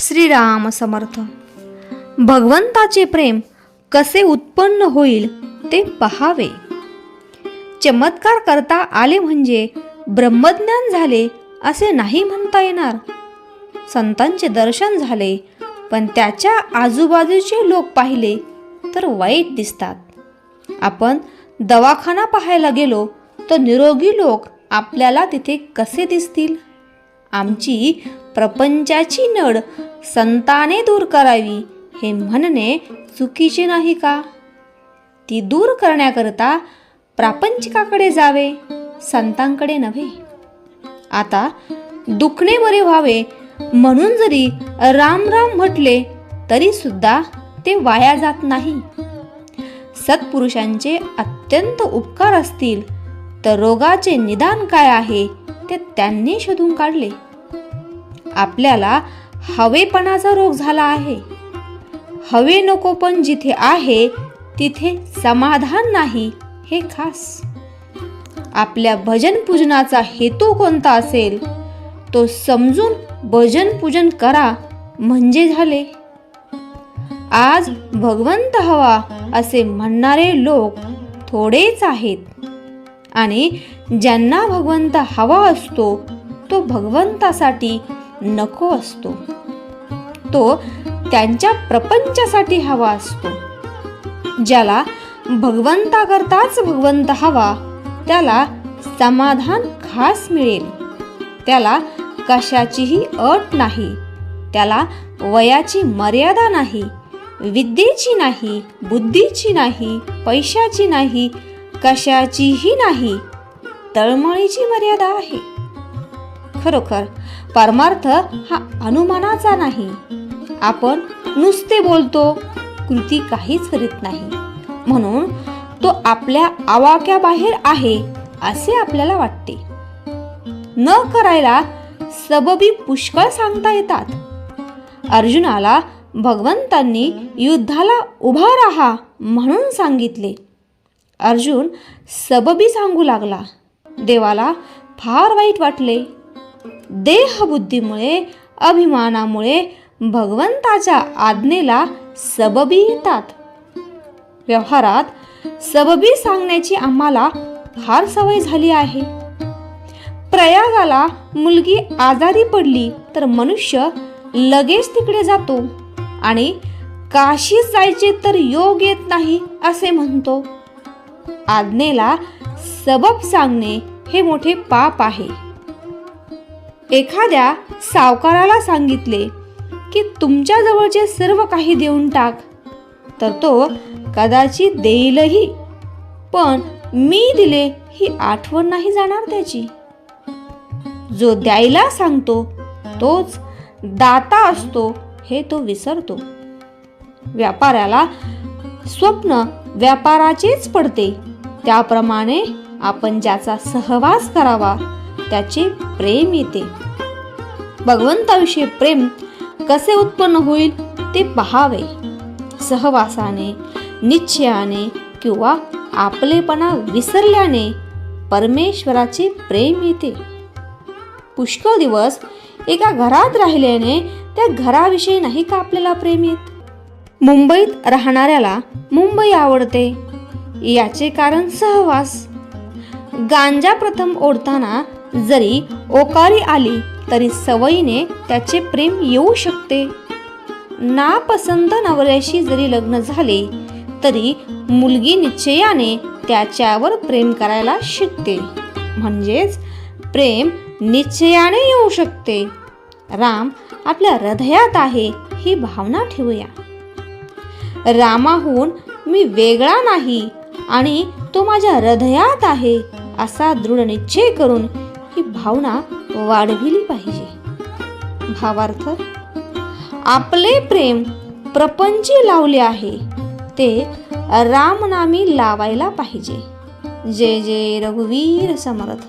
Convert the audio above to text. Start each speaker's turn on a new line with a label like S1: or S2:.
S1: श्रीराम समर्थ. भगवंताचे प्रेम कसे उत्पन्न होईल ते पहावे. चमत्कार करता आले म्हणजे ब्रह्मज्ञान झाले असे नाही म्हणता येणार. संतांचे दर्शन झाले पण त्याच्या आजूबाजूचे लोक पाहिले तर वाईट दिसतात. आपण दवाखाना पाहायला गेलो तर निरोगी लोक आपल्याला तिथे कसे दिसतील? आमची प्रपंचाची नड संताने दूर करावी हे म्हणणे चुकीचे नाही का? ती दूर करण्याकरता प्रापंचिकाकडे जावे, संतांकडे नव्हे. आता दुखणे बरे व्हावे म्हणून जरी राम राम म्हटले तरी सुद्धा ते वाया जात नाही. सत्पुरुषांचे अत्यंत उपकार असतील तर रोगाचे निदान काय आहे ते त्यांनी शोधून काढले. आपल्याला हवेपणाचा रोग झाला आहे. हवे नको पण जिथे आहे तिथे समाधान नाही हे खास. आपल्या भजन पूजनाचा हेतू कोणता असेल तो समजून भजन पूजन करा म्हणजे झाले. आज भगवंत हवा असे म्हणणारे लोक थोडेच आहेत आणि ज्यांना भगवंत हवा असतो तो भगवंतासाठी नको असतो. तो त्यांच्या प्रपंचासाठी हवा असतो. ज्याला भगवंताकरताच भगवंत हवा त्याला समाधान खास मिळेल. त्याला कशाचीही अट नाही. त्याला वयाची मर्यादा नाही, विद्येची नाही, बुद्धीची नाही, पैशाची नाही, कशाचीही नाही. तळमळीची मर्यादा आहे. खरोखर परमार्थ हा अनुमानाचा नाही. आपण नुसते बोलतो, कृती काहीच करीत नाही म्हणून तो आपल्या आवाक्याबाहेर आहे असे आपल्याला वाटते. न करायला सबबी पुष्कळ सांगता येतात. अर्जुनाला भगवंतांनी युद्धाला उभा राहा म्हणून सांगितले. अर्जुन सबबी सांगू लागला. देवाला फार वाईट वाटले. देहबुद्धीमुळे, अभिमानामुळे भगवंताच्या आज्ञेला सबबी येतात. व्यवहारात सबबी सांगण्याची आम्हाला फार सवय झाली आहे. प्रयागाला मुलगी आजारी पडली तर मनुष्य लगेच तिकडे जातो आणि काशीत जायचे तर योग येत नाही असे म्हणतो. आज्ञेला सबब सांगणे हे मोठे पाप आहे. एखाद्या सावकाराला सांगितले की तुमच्या जवळचे सर्व काही देऊन टाक तर तो कदाचित देईलही पण मी दिले ही आठवण नाही जाणार त्याची. जो द्यायला सांगतो तोच दाता असतो हे तो विसरतो. व्यापाऱ्याला स्वप्न व्यापाराचेच पडते. त्याप्रमाणे आपण ज्याचा सहवास करावा त्याचे प्रेम येते. भगवंताविषयी प्रेम कसे उत्पन्न होईल ते पहावे. सहवासाने, निश्चयाने किंवा आपलेपणा विसरल्याने परमेश्वराचे प्रेम येते. पुष्कळ दिवस एका घरात राहिल्याने त्या घराविषयी नाही का आपल्याला प्रेम येत? मुंबईत राहणाऱ्याला मुंबई आवडते याचे कारण सहवास. गांजा प्रथम ओढताना जरी ओकारी आली तरी सवयीने त्याचे प्रेम येऊ शकते. नापसंत नवऱ्याशी जरी लग्न झाले तरी मुलगी निश्चयाने त्याच्यावर प्रेम करायला शिकते. म्हणजेच प्रेम निश्चयाने येऊ शकते. राम आपल्या हृदयात आहे ही भावना ठेवूया. रामाहून मी वेगळा नाही आणि तो माझ्या हृदयात आहे असा दृढ निश्चय करून ही भावना वाढविली पाहिजे. भावार्थ, आपले प्रेम प्रपंची लावले आहे ते रामनामी लावायला पाहिजे. जय जय रघुवीर समर्थ.